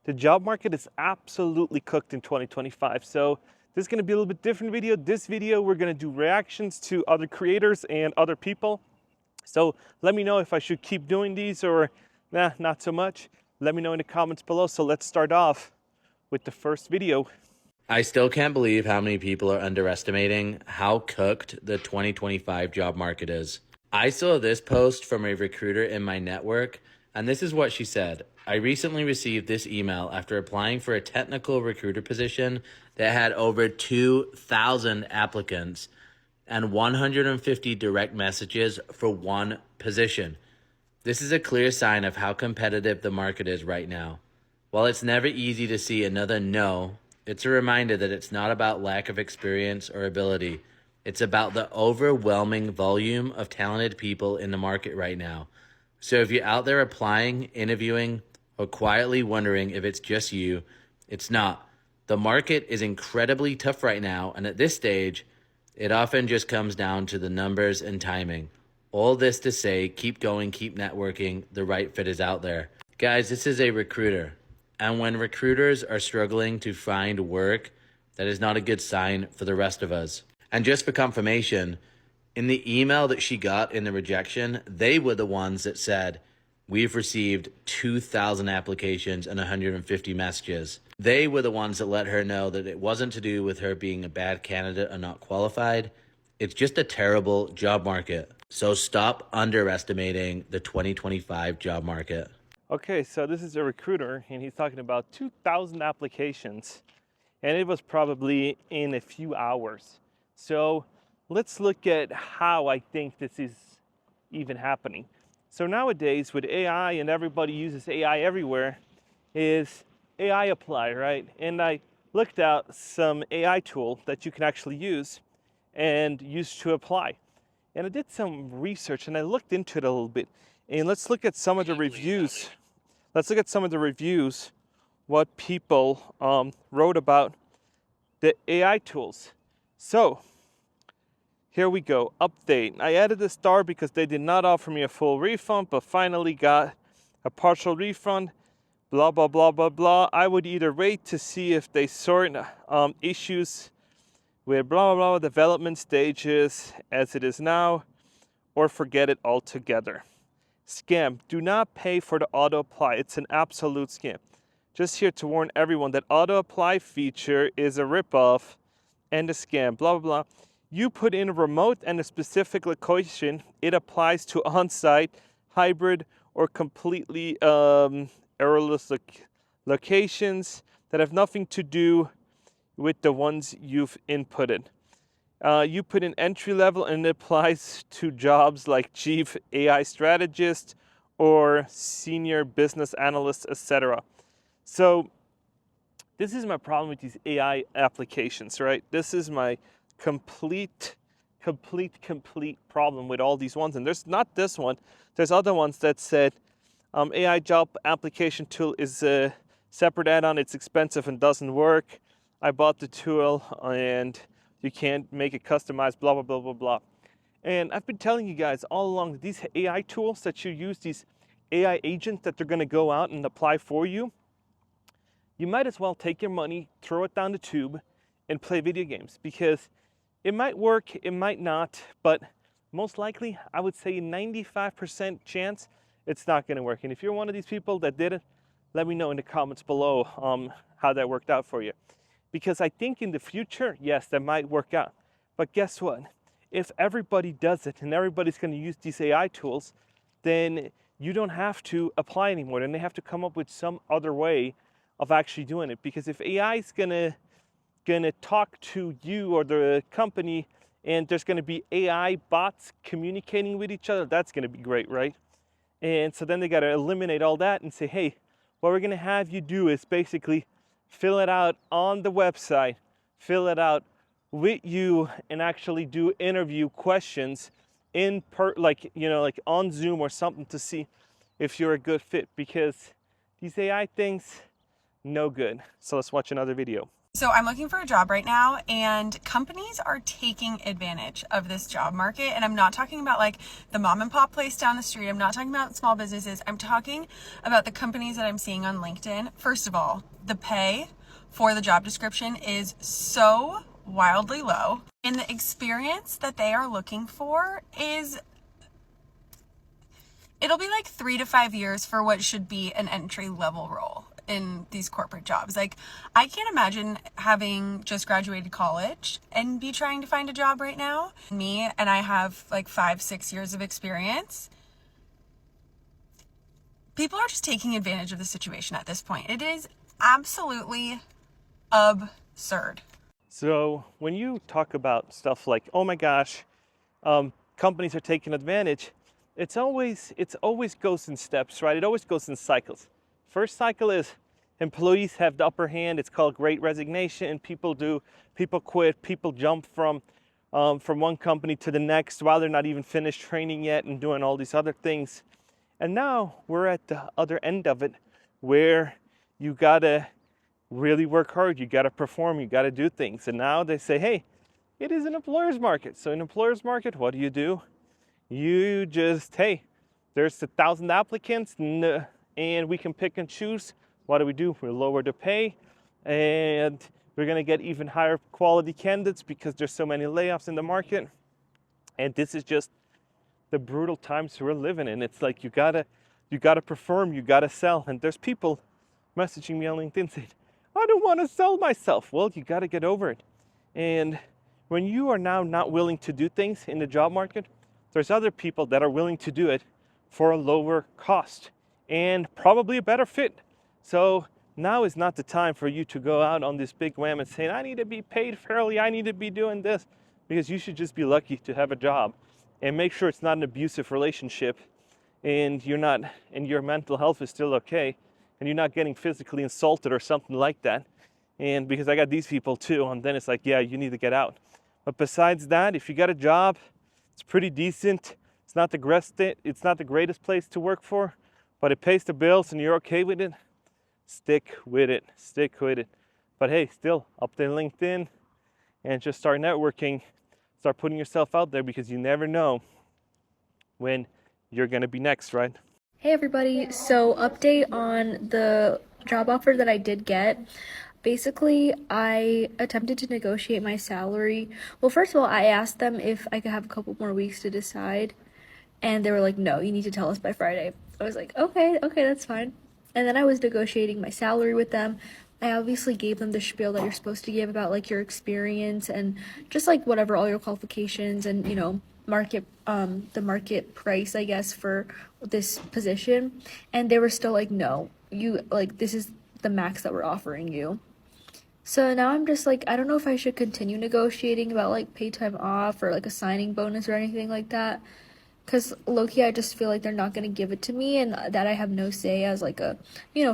The job market is absolutely cooked in 2025. So this is going to be a little bit different video. This video, we're going to do reactions to other creators and other people. So let me know if I should keep doing these or nah, not so much. Let me know in the comments below. So let's start off with the first video. I still can't believe how many people are underestimating how cooked the 2025 job market is. I saw this post from a recruiter in my network, and this is what she said. I recently received this email after applying for a technical recruiter position that had over 2,000 applicants and 150 direct messages for one position. This is a clear sign of how competitive the market is right now. While it's never easy to see another no, it's a reminder that it's not about lack of experience or ability. It's about the overwhelming volume of talented people in the market right now. So if you're out there applying, interviewing, or quietly wondering if it's just you, it's not. The market is incredibly tough right now, and at this stage, it often just comes down to the numbers and timing. All this to say, keep going, keep networking, the right fit is out there. Guys, this is a recruiter. And when recruiters are struggling to find work, that is not a good sign for the rest of us. And just for confirmation, in the email that she got in the rejection, they were the ones that said, we've received 2,000 applications and 150 messages. They were the ones that let her know that it wasn't to do with her being a bad candidate or not qualified. It's just a terrible job market. So stop underestimating the 2025 job market. Okay, so this is a recruiter, and he's talking about 2,000 applications, and it was probably in a few hours. So let's look at how I think this is even happening. So nowadays, with AI, and everybody uses AI everywhere, is AI apply, right? And I looked out some AI tool that you can actually use and use to apply. And I did some research, and I looked into it a little bit. And let's look at some of the reviews. Let's look at some of the reviews, what people wrote about the AI tools. So here we go, update. I added a star because they did not offer me a full refund, but finally got a partial refund, blah, blah, blah, blah, blah. I would either wait to see if they sort issues with blah, blah, blah, development stages as it is now, or forget it altogether. Scam. Do not pay for the auto apply. It's an absolute scam. Just here to warn everyone that auto apply feature is a ripoff and a scam. Blah, blah, blah. You put in a remote and a specific location. It applies to on-site, hybrid, or completely errorless locations that have nothing to do with the ones you've inputted. You put in entry level, and it applies to jobs like chief AI strategist or senior business analyst, etc. So this is my problem with these AI applications, right? This is my complete problem with all these ones. And there's not this one. There's other ones that said AI job application tool is a separate add-on. It's expensive and doesn't work. I bought the tool and you can't make it customized, blah, blah, blah, blah, blah. And I've been telling you guys all along that these AI tools that you use, these AI agents that they're gonna go out and apply for you, you might as well take your money, throw it down the tube, and play video games, because it might work, it might not, but most likely, I would say 95% chance it's not gonna work. And if you're one of these people that did it, let me know in the comments below how that worked out for you. Because I think in the future, yes, that might work out. But guess what? If everybody does it and everybody's going to use these AI tools, then you don't have to apply anymore. Then they have to come up with some other way of actually doing it. Because if AI is gonna talk to you or the company, and there's going to be AI bots communicating with each other, that's going to be great, right? And so then they got to eliminate all that and say, hey, what we're going to have you do is basically fill it out on the website, fill it out with you, and actually do interview questions like on Zoom or something to see if you're a good fit, because these AI things, no good. So let's watch another video. So I'm looking for a job right now, and companies are taking advantage of this job market. And I'm not talking about like the mom and pop place down the street. I'm not talking about small businesses. I'm talking about the companies that I'm seeing on LinkedIn. First of all, the pay for the job description is so wildly low, and the experience that they are looking for is, it'll be like 3 to 5 years for what should be an entry level role in these corporate jobs. Like, I can't imagine having just graduated college and be trying to find a job right now. Me, and I have like 5-6 years of experience. People are just taking advantage of the situation at this point. It is absolutely absurd. So when you talk about stuff like, oh my gosh, companies are taking advantage, it's always goes in steps, right? It always goes in cycles. First cycle is employees have the upper hand. It's called Great Resignation. People quit, people jump from one company to the next while they're not even finished training yet and doing all these other things. And now we're at the other end of it, where you gotta really work hard, you gotta perform, you gotta do things. And now they say, hey, it is an employer's market. So in employer's market, what do? You just, hey, there's 1,000 applicants, and we can pick and choose. What do? We lower the pay, and we're going to get even higher quality candidates because there's so many layoffs in the market. And this is just the brutal times we're living in. It's like you gotta perform, you gotta sell. And there's people messaging me on LinkedIn saying, I don't want to sell myself. Well, you gotta get over it. And when you are now not willing to do things in the job market, there's other people that are willing to do it for a lower cost and probably a better fit. So now is not the time for you to go out on this big wham and saying, I need to be paid fairly, I need to be doing this, because you should just be lucky to have a job and make sure it's not an abusive relationship and your mental health is still okay and you're not getting physically insulted or something like that. And because I got these people too, and then it's like, yeah, you need to get out. But besides that, if you got a job, it's pretty decent. It's not the greatest place to work for, but it pays the bills and you're okay with it. Stick with it. But hey, still update LinkedIn and just start networking. Start putting yourself out there, because you never know when you're gonna be next, right? Hey everybody, so update on the job offer that I did get. Basically, I attempted to negotiate my salary. Well, first of all, I asked them if I could have a couple more weeks to decide, and they were like, no, you need to tell us by Friday. I was like, okay, that's fine. And then I was negotiating my salary with them. I obviously gave them the spiel that you're supposed to give about like your experience and just like whatever, all your qualifications and, you know, the market price, I guess, for this position. And they were still like, no, this is the max that we're offering you. So now I'm just like, I don't know if I should continue negotiating about like paid time off or like a signing bonus or anything like that. Because low-key, I just feel like they're not going to give it to me and that I have no say as like a,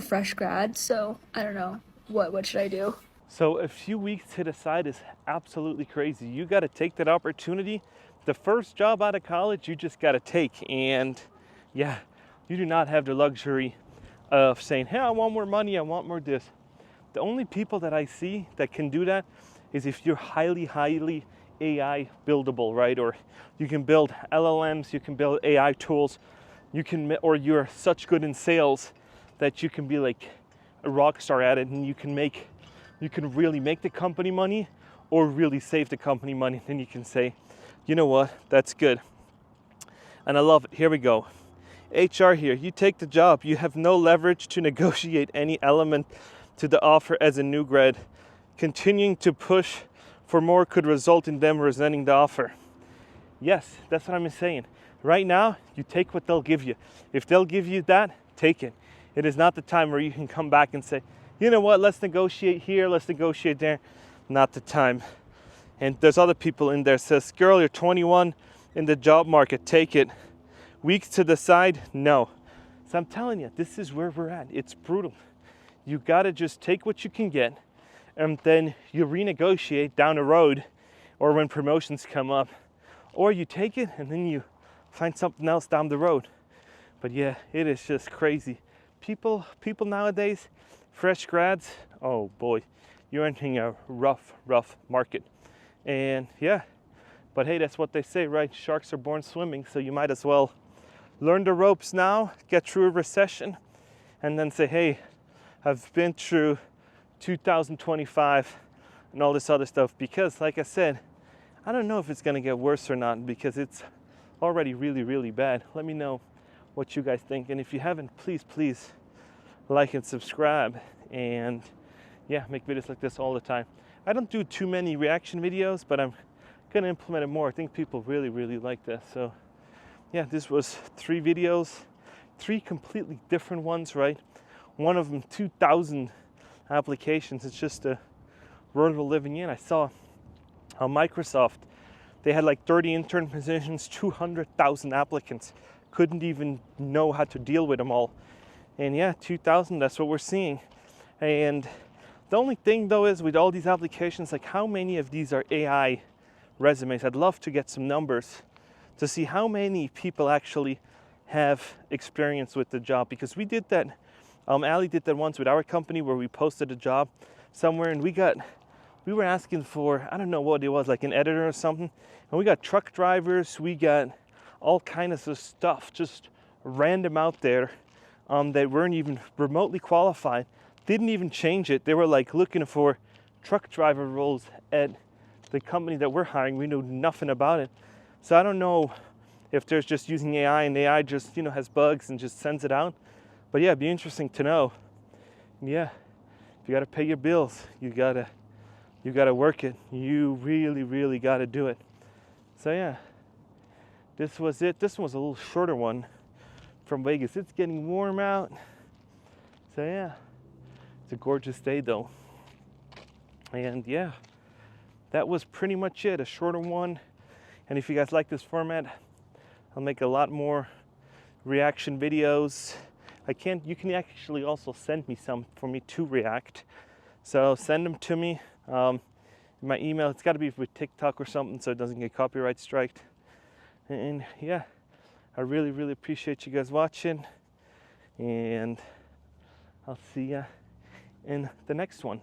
fresh grad. So I don't know. What should I do? So a few weeks to the side is absolutely crazy. You got to take that opportunity. The first job out of college, you just got to take. And yeah, you do not have the luxury of saying, hey, I want more money, I want more this. The only people that I see that can do that is if you're highly AI buildable, right? Or you can build LLMs, you can build AI tools, or you're such good in sales that you can be like a rock star at it, and you can really make the company money or really save the company money. Then you can say, you know what, that's good. And I love it. Here we go. HR here, you take the job. You have no leverage to negotiate any element to the offer as a new grad. Continuing to push for more could result in them resenting the offer. Yes, that's what I'm saying. Right now, you take what they'll give you. If they'll give you that, take it. It is not the time where you can come back and say, you know what, let's negotiate here, let's negotiate there. Not the time. And there's other people in there says, girl, you're 21 in the job market, take it. Weeks to decide, no. So I'm telling you, this is where we're at. It's brutal. You gotta just take what you can get, and then you renegotiate down the road or when promotions come up, or you take it and then you find something else down the road. But yeah, it is just crazy. People nowadays, fresh grads, oh boy, you're entering a rough market. And yeah, but hey, that's what they say, right? Sharks are born swimming, so you might as well learn the ropes now, get through a recession, and then say, hey, I've been through 2025 and all this other stuff. Because like I said, I don't know if it's gonna get worse or not, because it's already really bad. Let me know what you guys think, and if you haven't, please like and subscribe, and yeah, make videos like this all the time. I don't do too many reaction videos, but I'm gonna implement it more. I think people really like this. So yeah, this was 3 videos, 3 completely different ones, right? One of them 2,000 applications. It's just a world we're living in. I saw on Microsoft, they had like 30 intern positions, 200,000 applicants. Couldn't even know how to deal with them all. And yeah, 2,000, that's what we're seeing. And the only thing though is, with all these applications, like how many of these are AI resumes? I'd love to get some numbers to see how many people actually have experience with the job, because we did that. Ali did that once with our company, where we posted a job somewhere, and we were asking for, I don't know what it was, like an editor or something, and we got truck drivers, we got all kinds of stuff just random out there that weren't even remotely qualified, didn't even change it. They were like looking for truck driver roles at the company that we're hiring. We knew nothing about it. So I don't know if there's just using AI, and AI just, has bugs and just sends it out. But yeah, it'd be interesting to know. Yeah, if you gotta pay your bills, you gotta work it. You really gotta do it. So yeah, this was it. This one was a little shorter one from Vegas. It's getting warm out. So yeah, it's a gorgeous day though. And yeah, that was pretty much it, a shorter one. And if you guys like this format, I'll make a lot more reaction videos. You can actually also send me some for me to react. So send them to me. My email, it's got to be with TikTok or something so it doesn't get copyright striked. And yeah, I really appreciate you guys watching, and I'll see ya in the next one.